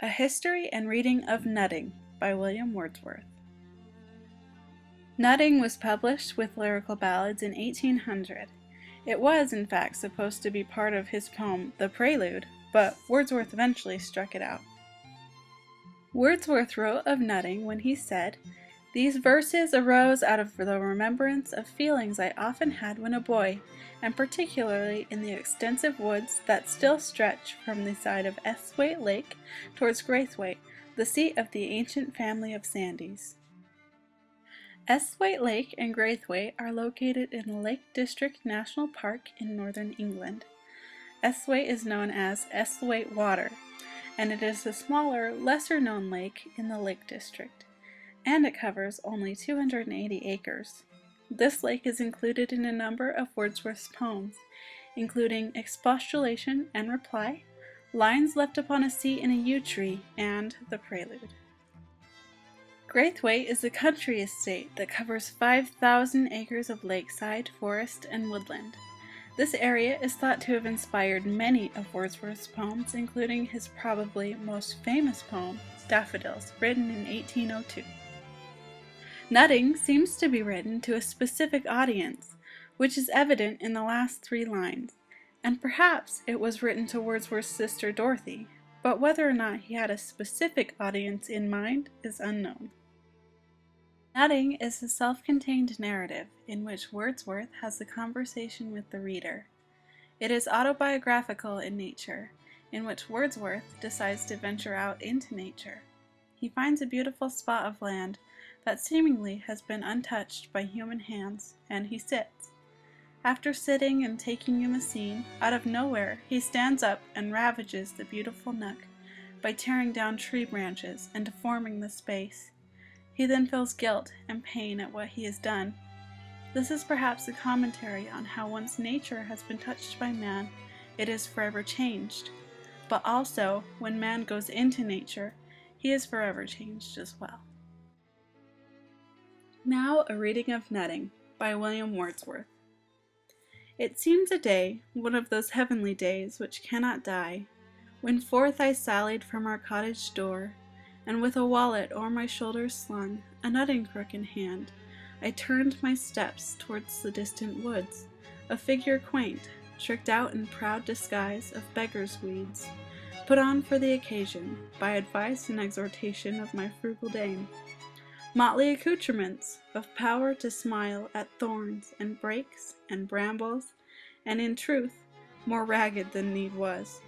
A History and Reading of Nutting by William Wordsworth. Nutting was published with lyrical ballads in 1800. It was, in fact, supposed to be part of his poem, The Prelude, but Wordsworth eventually struck it out. Wordsworth wrote of nutting when he said, "These verses arose out of the remembrance of feelings I often had when a boy, and particularly in the extensive woods that still stretch from the side of Esthwaite Lake towards Graithwaite, the seat of the ancient family of Sandys." Esthwaite Lake and Graithwaite are located in the Lake District National Park in northern England. Esthwaite is known as Esthwaite Water, and it is a smaller, lesser-known lake in the Lake District, and it covers only 280 acres. This lake is included in a number of Wordsworth's poems, including Expostulation and Reply, Lines Left Upon a Seat in a Yew Tree, and The Prelude. Graithwaite is a country estate that covers 5,000 acres of lakeside, forest, and woodland. This area is thought to have inspired many of Wordsworth's poems, including his probably most famous poem, Daffodils, written in 1802. Nutting seems to be written to a specific audience, which is evident in the last 3 lines, and perhaps it was written to Wordsworth's sister Dorothy, but whether or not he had a specific audience in mind is unknown. Nutting is a self-contained narrative in which Wordsworth has a conversation with the reader. It is autobiographical in nature, in which Wordsworth decides to venture out into nature. He finds a beautiful spot of land that seemingly has been untouched by human hands, and he sits. After sitting and taking in the scene, out of nowhere he stands up and ravages the beautiful nook by tearing down tree branches and deforming the space. He then feels guilt and pain at what he has done. This is perhaps a commentary on how once nature has been touched by man, it is forever changed. But also, when man goes into nature, he is forever changed as well. Now a reading of Nutting by William Wordsworth. It seems a day, one of those heavenly days which cannot die, when forth I sallied from our cottage door, and with a wallet o'er my shoulders slung, a nutting crook in hand, I turned my steps towards the distant woods, a figure quaint, tricked out in proud disguise of beggar's weeds, put on for the occasion, by advice and exhortation of my frugal dame. Motley accoutrements, of power to smile at thorns and brakes and brambles, and in truth, more ragged than need was.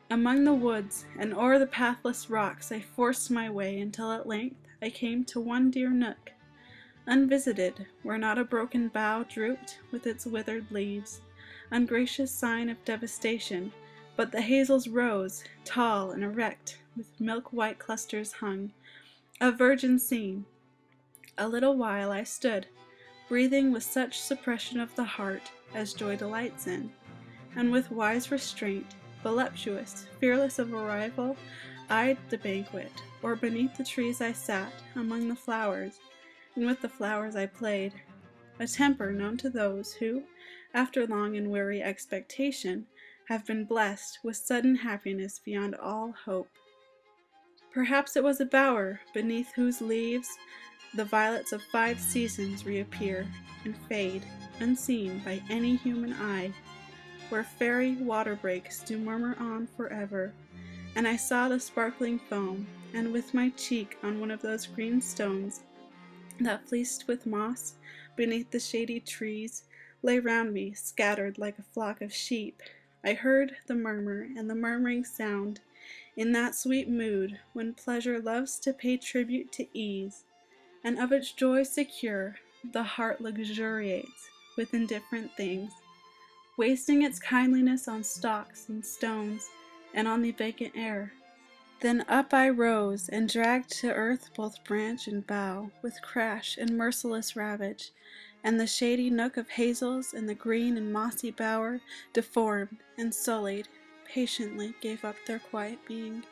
Among the woods and o'er the pathless rocks I forced my way until at length I came to one dear nook, unvisited, where not a broken bough drooped with its withered leaves, ungracious sign of devastation, but the hazels rose, tall and erect, with milk-white clusters hung, a virgin scene. A little while I stood, breathing with such suppression of the heart as joy delights in, and with wise restraint, voluptuous, fearless of arrival, eyed the banquet, or beneath the trees I sat, among the flowers, and with the flowers I played, a temper known to those who, after long and weary expectation, have been blessed with sudden happiness beyond all hope. Perhaps it was a bower, beneath whose leaves the violets of 5 seasons reappear, and fade, unseen by any human eye, where fairy water breaks do murmur on forever, and I saw the sparkling foam, and with my cheek on one of those green stones that fleeced with moss beneath the shady trees lay round me scattered like a flock of sheep, I heard the murmur and the murmuring sound in that sweet mood when pleasure loves to pay tribute to ease, and of its joy secure the heart luxuriates with indifferent things, wasting its kindliness on stocks and stones, and on the vacant air. Then up I rose, and dragged to earth both branch and bough, with crash and merciless ravage, and the shady nook of hazels, and the green and mossy bower, deformed and sullied, patiently gave up their quiet being.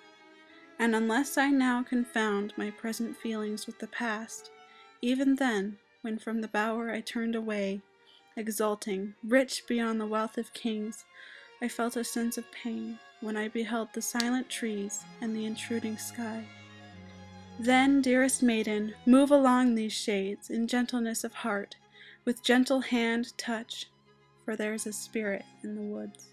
And unless I now confound my present feelings with the past, even then, when from the bower I turned away, exulting, rich beyond the wealth of kings, I felt a sense of pain, when I beheld the silent trees and the intruding sky. Then, dearest maiden, move along these shades in gentleness of heart, with gentle hand touch, for there's a spirit in the woods.